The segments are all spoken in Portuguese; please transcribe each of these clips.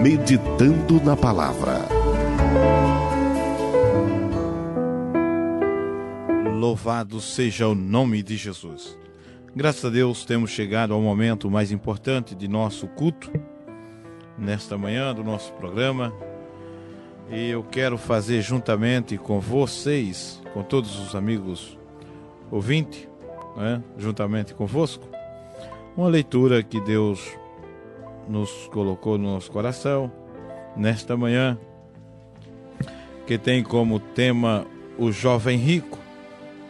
Meditando na Palavra. Louvado seja o nome de Jesus. Graças a Deus temos chegado ao momento mais importante de nosso culto, nesta manhã do nosso programa. E eu quero fazer juntamente com vocês, com todos os amigos ouvintes, juntamente convosco, uma leitura que Deus nos colocou no nosso coração nesta manhã, que tem como tema o jovem rico.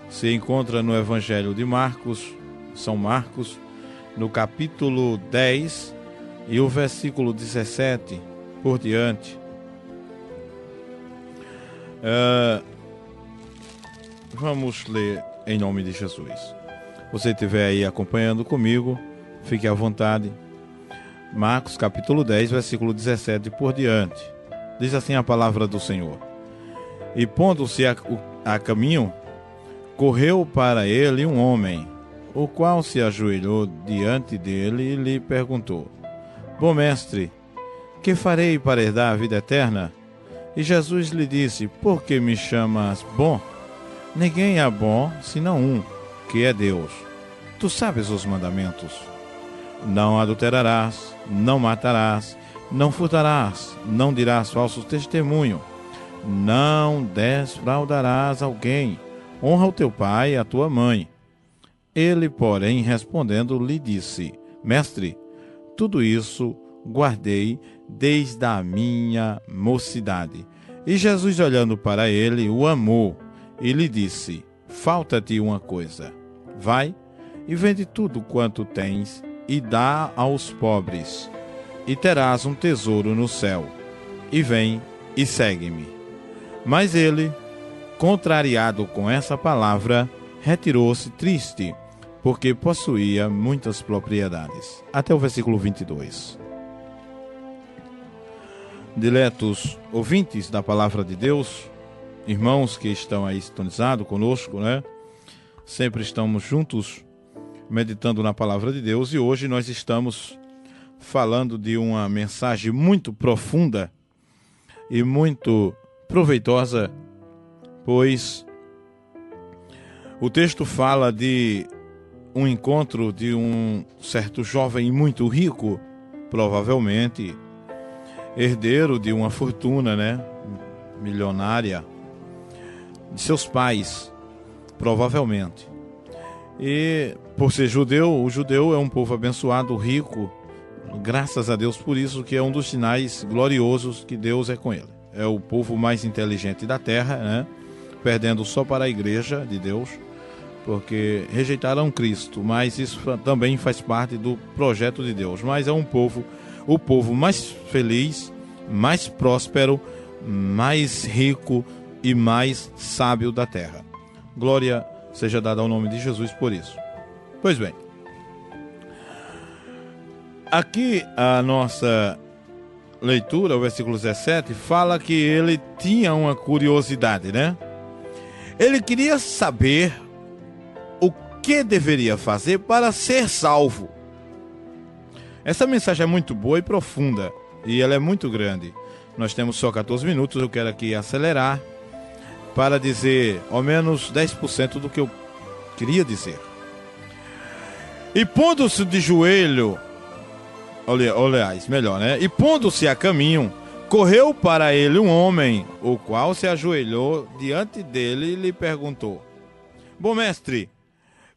Se encontra no Evangelho de Marcos, São Marcos, no capítulo 10 e o versículo 17 por diante. Vamos ler em nome de Jesus. Você estiver aí acompanhando comigo, fique à vontade. Marcos capítulo 10, versículo 17 por diante. Diz assim a palavra do Senhor: E pondo-se a caminho, correu para ele um homem, o qual se ajoelhou diante dele e lhe perguntou: Bom mestre, que farei para herdar a vida eterna? E Jesus lhe disse: Por que me chamas bom? Ninguém é bom senão um, que é Deus. Tu sabes os mandamentos: não adulterarás, não matarás, não furtarás, não dirás falso testemunho, não defraudarás alguém, honra o teu pai e a tua mãe. Ele, porém, respondendo, lhe disse: Mestre, tudo isso guardei desde a minha mocidade. E Jesus, olhando para ele, o amou e lhe disse: Falta-te uma coisa. Vai e vende tudo quanto tens e dá aos pobres, e terás um tesouro no céu. E vem e segue-me. Mas ele, contrariado com essa palavra, retirou-se triste, porque possuía muitas propriedades. Até o versículo 22. Diletos ouvintes da palavra de Deus, irmãos que estão aí sintonizados conosco, Sempre estamos juntos meditando na palavra de Deus, e hoje nós estamos falando de uma mensagem muito profunda e muito proveitosa, pois o texto fala de um encontro de um certo jovem muito rico, provavelmente herdeiro de uma fortuna, milionária, de seus pais, provavelmente. E por ser judeu, o judeu é um povo abençoado, rico, graças a Deus por isso, que é um dos sinais gloriosos que Deus é com ele. É o povo mais inteligente da terra, perdendo só para a igreja de Deus, porque rejeitaram Cristo, mas isso também faz parte do projeto de Deus. Mas é o povo mais feliz, mais próspero, mais rico e mais sábio da terra. Glória seja dada ao nome de Jesus por isso. Pois bem, aqui a nossa leitura, o versículo 17, fala que ele tinha uma curiosidade, Ele queria saber o que deveria fazer para ser salvo. Essa mensagem é muito boa e profunda, e ela é muito grande. Nós temos só 14 minutos, eu quero aqui acelerar para dizer ao menos 10% do que eu queria dizer. E pondo-se de joelho, aliás, melhor, E pondo-se a caminho, correu para ele um homem, o qual se ajoelhou diante dele e lhe perguntou: Bom mestre,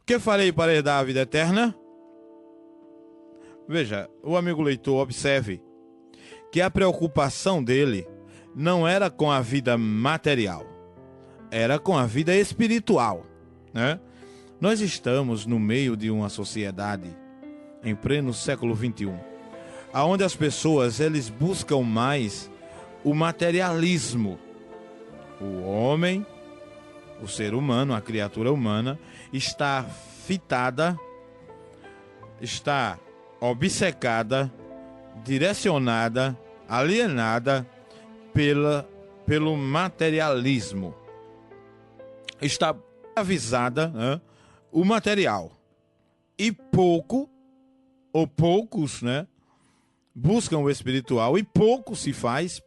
que farei para herdar a vida eterna? Veja, o amigo leitor, observe que a preocupação dele não era com a vida material, era com a vida espiritual, Nós estamos no meio de uma sociedade em pleno século XXI, onde as pessoas eles buscam mais o materialismo. O homem, o ser humano, a criatura humana, está fitada, está obcecada, direcionada, alienada pelo materialismo. Está avisada o material. E poucos buscam o espiritual e pouco se faz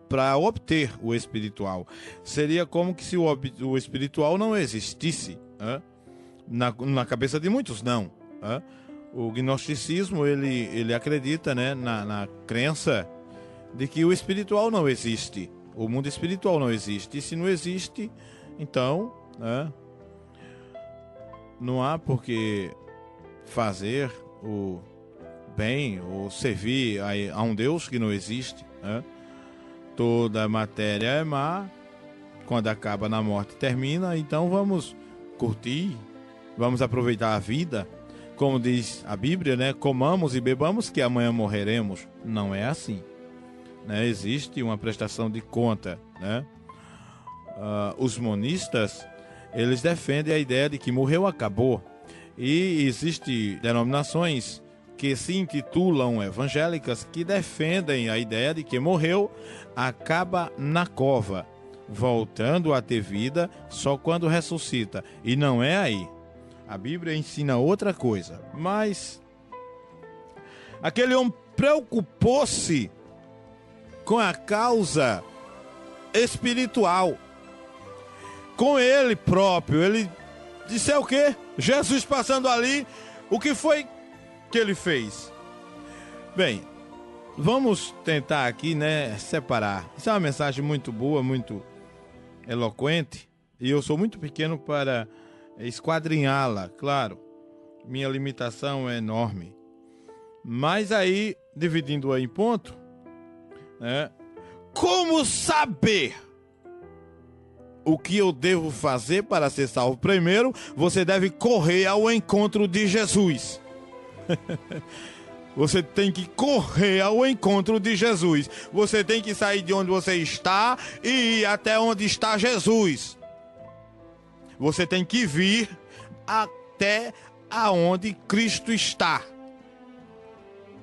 para obter o espiritual. Seria como que se o espiritual não existisse, na cabeça de muitos, não. O gnosticismo, ele acredita, né, na crença de que o espiritual não existe, o mundo espiritual não existe, e se não existe, então não há por que fazer o bem ou servir a um Deus que não existe. Toda matéria é má, quando acaba na morte termina, então vamos curtir, vamos aproveitar a vida, como diz a Bíblia, né? Comamos e bebamos que amanhã morreremos. Não é assim, né? Existe uma prestação de conta, né? Os monistas, eles defendem a ideia de que morreu, acabou. E existem denominações que se intitulam evangélicas que defendem a ideia de que morreu, acaba na cova, voltando a ter vida só quando ressuscita. E não é aí. A Bíblia ensina outra coisa. Mas aquele homem preocupou-se com a causa espiritual, com ele próprio. Ele disse o quê? Jesus passando ali, o que foi que ele fez? Bem, vamos tentar aqui, né, separar. Isso é uma mensagem muito boa, muito eloquente, e eu sou muito pequeno para esquadrinhá-la, claro. Minha limitação é enorme. Mas aí, dividindo-a em ponto, né, como saber o que eu devo fazer para ser salvo? Primeiro, você deve correr ao encontro de Jesus. Você tem que correr ao encontro de Jesus. Você tem que sair de onde você está e ir até onde está Jesus. Você tem que vir até aonde Cristo está.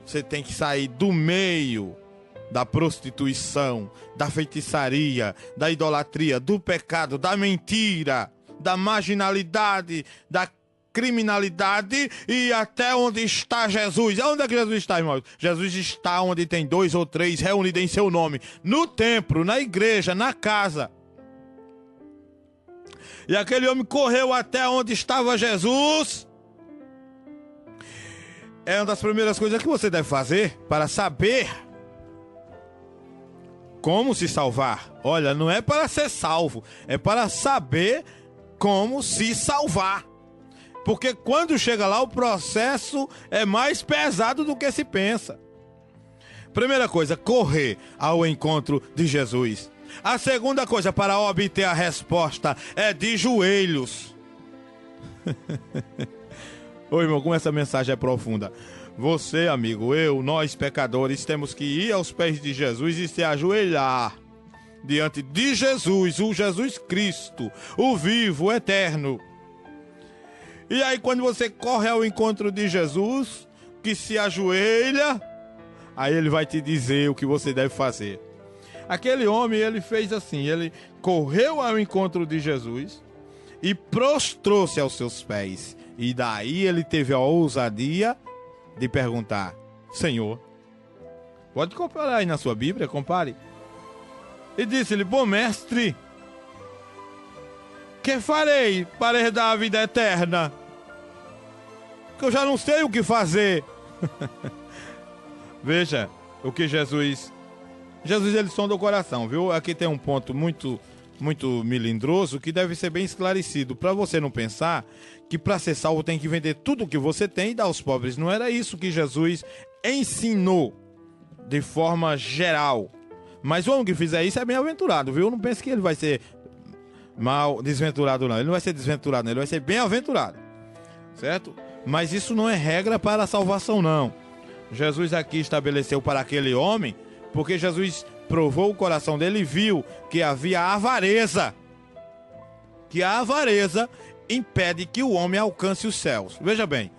Você tem que sair do meio da prostituição, da feitiçaria, da idolatria, do pecado, da mentira, da marginalidade, da criminalidade e até onde está Jesus. Onde é que Jesus está, irmãos? Jesus está onde tem 2 ou 3 reunidos em seu nome, no templo, na igreja, na casa. E aquele homem correu até onde estava Jesus. É uma das primeiras coisas que você deve fazer para saber como se salvar. Olha, não é para ser salvo, é para saber como se salvar. Porque quando chega lá, o processo é mais pesado do que se pensa. Primeira coisa, correr ao encontro de Jesus. A segunda coisa, para obter a resposta, é de joelhos. Ô irmão, como essa mensagem é profunda. Você, amigo, nós pecadores, temos que ir aos pés de Jesus e se ajoelhar diante de Jesus, o Jesus Cristo, o vivo, o eterno. E aí quando você corre ao encontro de Jesus, que se ajoelha, aí ele vai te dizer o que você deve fazer. Aquele homem, ele fez assim, ele correu ao encontro de Jesus e prostrou-se aos seus pés. E daí ele teve a ousadia de perguntar: Senhor, pode comparar aí na sua Bíblia, compare. E disse-lhe: bom mestre, que farei para herdar a vida eterna? Que eu já não sei o que fazer. Veja o que Jesus ele sonda o coração, viu? Aqui tem um ponto muito melindroso que deve ser bem esclarecido, para você não pensar que para ser salvo tem que vender tudo o que você tem e dar aos pobres. Não era isso que Jesus ensinou de forma geral. Mas o homem que fizer isso é bem-aventurado, viu? Não pense que ele vai ser desventurado, não. Ele não vai ser desventurado, não. Ele vai ser bem-aventurado, certo? Mas isso não é regra para a salvação, não. Jesus aqui estabeleceu para aquele homem, porque Jesus provou o coração dele e viu que havia avareza. Que a avareza impede que o homem alcance os céus. Veja bem,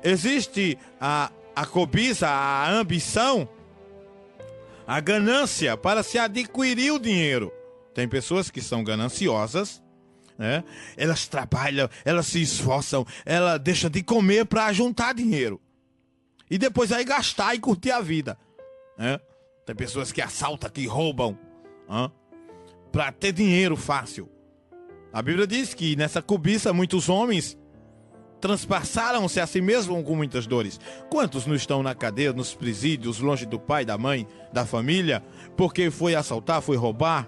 existe a cobiça, a ambição, a ganância para se adquirir o dinheiro. Tem pessoas que são gananciosas, né? Elas trabalham, elas se esforçam, ela deixa de comer para juntar dinheiro. e depois vai gastar e curtir a vida, né? Tem pessoas que assaltam, que roubam, para ter dinheiro fácil. A Bíblia diz que nessa cobiça muitos homens transpassaram-se a si mesmos com muitas dores. Quantos não estão na cadeia, nos presídios, longe do pai, da mãe, da família, porque foi assaltar, foi roubar,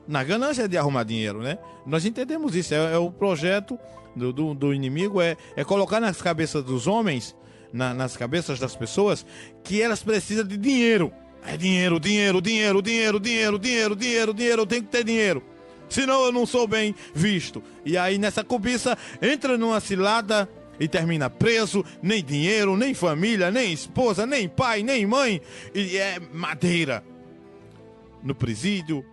na ganância de arrumar dinheiro, né? Nós entendemos isso, é o projeto do inimigo, é colocar nas cabeças dos homens, nas cabeças das pessoas, que elas precisam de dinheiro. É dinheiro, dinheiro, dinheiro, dinheiro, dinheiro, dinheiro, dinheiro, dinheiro, eu tenho que ter dinheiro, senão eu não sou bem visto. E aí nessa cobiça entra numa cilada e termina preso, nem dinheiro, nem família, nem esposa, nem pai, nem mãe, e é madeira no presídio.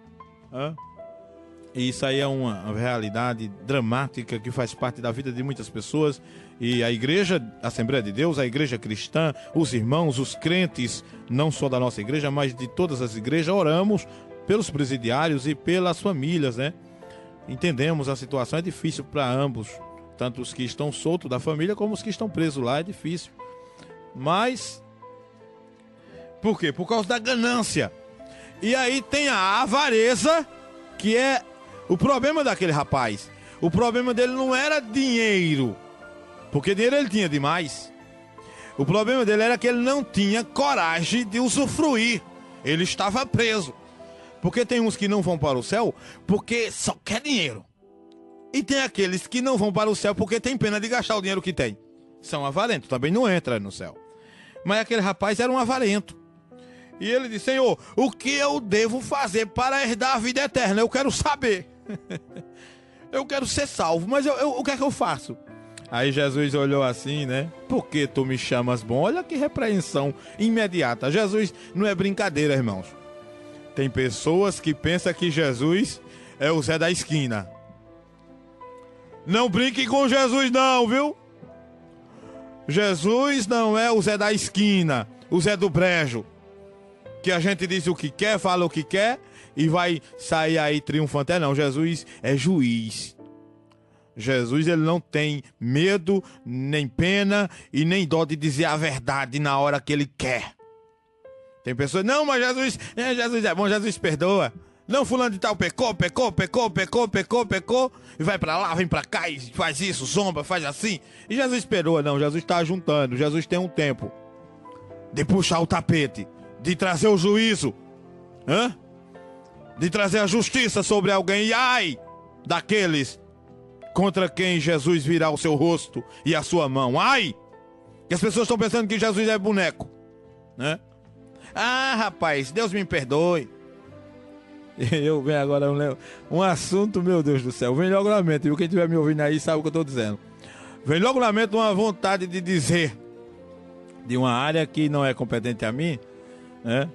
E isso aí é uma realidade dramática que faz parte da vida de muitas pessoas. E a igreja, a Assembleia de Deus, a igreja cristã, os irmãos, os crentes, não só da nossa igreja, mas de todas as igrejas, oramos pelos presidiários e pelas famílias, né? Entendemos, a situação é difícil para ambos, tanto os que estão soltos da família como os que estão presos lá, é difícil. Mas, por quê? Por causa da ganância. E aí tem a avareza, que é o problema daquele rapaz. O problema dele não era dinheiro, porque dinheiro ele tinha demais. O problema dele era que ele não tinha coragem de usufruir. Ele estava preso. Porque tem uns que não vão para o céu porque só quer dinheiro. E tem aqueles que não vão para o céu porque tem pena de gastar o dinheiro que tem. São avarentos, também não entra no céu. Mas aquele rapaz era um avarento. E ele disse: Senhor, o que eu devo fazer para herdar a vida eterna? Eu quero saber. Eu quero ser salvo, mas o que é que eu faço? Aí Jesus olhou assim, né? Por que tu me chamas bom? Olha que repreensão imediata. Jesus não é brincadeira, irmãos. Tem pessoas que pensam que Jesus é o Zé da esquina. Não brinque com Jesus não, viu? Jesus não é o Zé da esquina, o Zé do brejo, que a gente diz o que quer, fala o que quer e vai sair aí triunfante. Não, Jesus é juiz. Jesus, ele não tem medo, nem pena e nem dó de dizer a verdade na hora que ele quer. Tem pessoas, não, mas Jesus é bom, Jesus perdoa. Não, fulano de tal pecou, e vai pra lá, vem pra cá e faz isso, zomba, faz assim. E Jesus perdoa. Não, Jesus está juntando, Jesus tem um tempo de puxar o tapete, de trazer o juízo, de trazer a justiça sobre alguém. E ai daqueles contra quem Jesus virá o seu rosto e a sua mão. Ai, que as pessoas estão pensando que Jesus é boneco, né? Ah, rapaz, Deus me perdoe. Eu venho agora um assunto, meu Deus do céu, vem logo na mente, viu? Quem estiver me ouvindo aí sabe o que eu estou dizendo. Vem logo na mente uma vontade de dizer de uma área que não é competente a mim, né?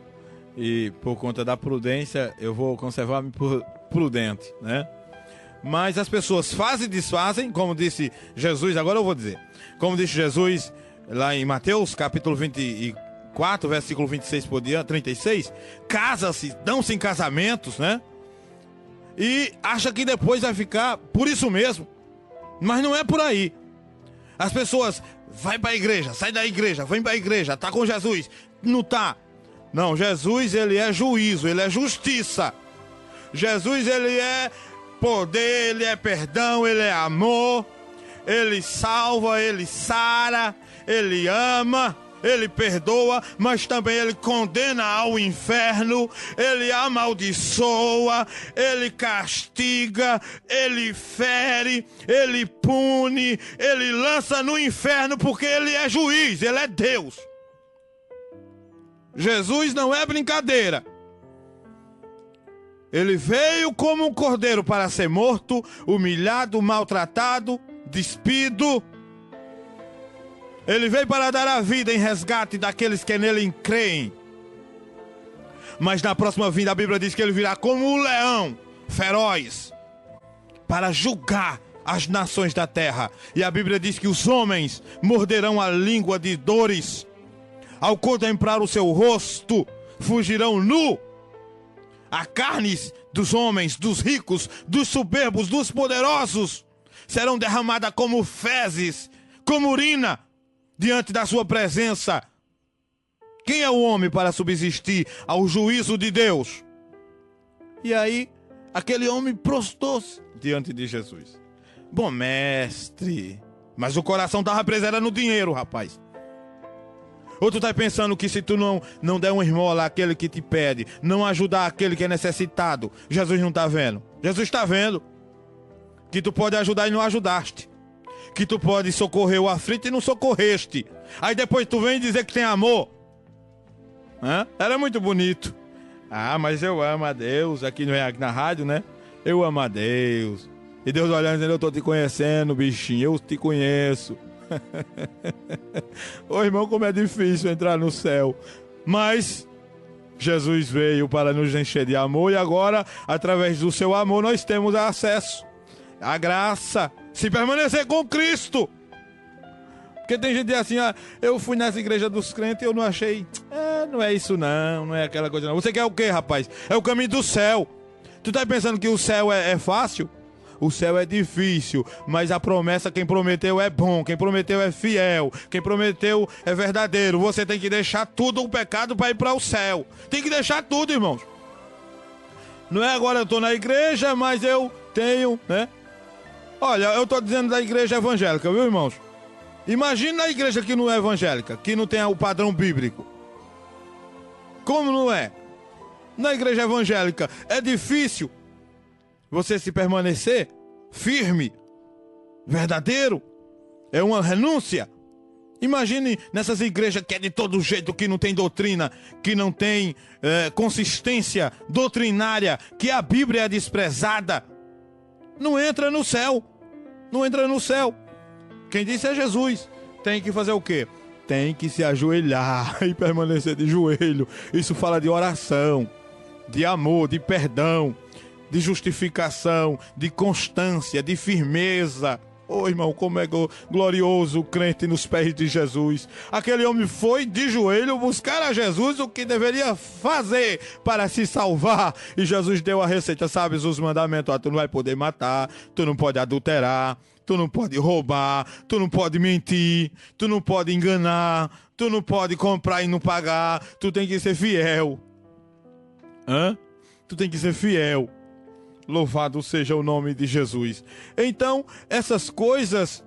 E por conta da prudência eu vou conservar-me prudente, né? Mas as pessoas fazem e desfazem, como disse Jesus. Agora eu vou dizer, como disse Jesus lá em Mateus capítulo 24, versículo 26 por diante, 36, casa-se, dão-se em casamentos, né? E acha que depois vai ficar por isso mesmo. Mas não é por aí. As pessoas vai para a igreja, sai da igreja, vem para a igreja, tá com Jesus, não tá. Não, Jesus, ele é juízo, ele é justiça. Jesus, ele é poder, ele é perdão, ele é amor. Ele salva, ele sara, ele ama, ele perdoa, mas também ele condena ao inferno, ele amaldiçoa, ele castiga, ele fere, ele pune, ele lança no inferno, porque ele é juiz, ele é Deus. Jesus não é brincadeira. Ele veio como um cordeiro para ser morto, humilhado, maltratado, despido. Ele veio para dar a vida em resgate daqueles que nele creem. Mas na próxima vinda a Bíblia diz que ele virá como um leão feroz para julgar as nações da terra. E a Bíblia diz que os homens morderão a língua de dores. Ao contemplar o seu rosto, fugirão nu. A carne dos homens, dos ricos, dos soberbos, dos poderosos serão derramadas como fezes, como urina, diante da sua presença. Quem é o homem para subsistir ao juízo de Deus? E aí, aquele homem prostrou-se diante de Jesus. Bom mestre, mas o coração estava preso era no dinheiro, rapaz. Ou tu tá pensando que se tu não der uma esmola àquele que te pede, não ajudar aquele que é necessitado, Jesus não tá vendo? Jesus está vendo que tu pode ajudar e não ajudaste, que tu pode socorrer o aflito e não socorreste. Aí depois tu vem dizer que tem amor. Era muito bonito. Ah, mas eu amo a Deus, aqui na rádio, né? Eu amo a Deus. E Deus olhando dizendo, eu tô te conhecendo, bichinho, eu te conheço. Ô irmão, como é difícil entrar no céu. Mas Jesus veio para nos encher de amor e agora, através do seu amor, nós temos acesso à graça, se permanecer com Cristo. Porque tem gente assim, eu fui nessa igreja dos crentes e eu não achei, não é isso não é aquela coisa não. Você quer o quê, rapaz? É o caminho do céu. Tu tá pensando que o céu é fácil? O céu é difícil, mas a promessa, quem prometeu é bom, quem prometeu é fiel, quem prometeu é verdadeiro. Você tem que deixar tudo o pecado para ir para o céu. Tem que deixar tudo, irmãos. Não é agora eu estou na igreja, mas eu tenho, né? Olha, eu estou dizendo da igreja evangélica, viu, irmãos? Imagina a igreja que não é evangélica, que não tem o padrão bíblico. Como não é? Na igreja evangélica é difícil você se permanecer firme, verdadeiro, é uma renúncia. Imagine nessas igrejas que é de todo jeito, que não tem doutrina, que não tem consistência doutrinária, que a Bíblia é desprezada. Não entra no céu, não entra no céu. Quem disse é Jesus. Tem que fazer o quê? Tem que se ajoelhar e permanecer de joelho. Isso fala de oração, de amor, de perdão, de justificação, de constância, de firmeza. Ô irmão, como é glorioso o crente nos pés de Jesus. Aquele homem foi de joelho buscar a Jesus o que deveria fazer para se salvar. E Jesus deu a receita, sabes os mandamentos. Tu não vai poder matar, tu não pode adulterar, tu não pode roubar, tu não pode mentir, tu não pode enganar, tu não pode comprar e não pagar, tu tem que ser fiel. Tu tem que ser fiel. Louvado seja o nome de Jesus. Então, essas coisas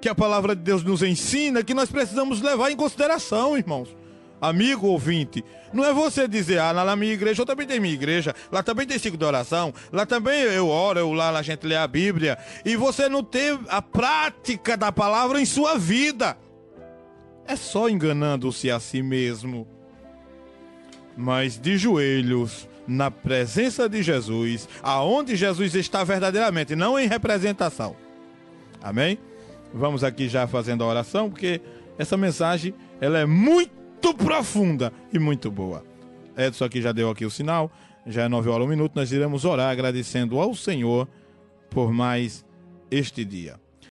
que a palavra de Deus nos ensina, que nós precisamos levar em consideração, irmãos. Amigo ouvinte, não é você dizer, lá na minha igreja, eu também tenho minha igreja, lá também tem ciclo de oração, lá também eu oro, lá a gente lê a Bíblia, e você não ter a prática da palavra em sua vida. É só enganando-se a si mesmo. Mas de joelhos, na presença de Jesus, aonde Jesus está verdadeiramente, não em representação. Amém? Vamos aqui já fazendo a oração, porque essa mensagem ela é muito profunda e muito boa. Edson aqui já deu aqui o sinal, já é 9h01, nós iremos orar agradecendo ao Senhor por mais este dia.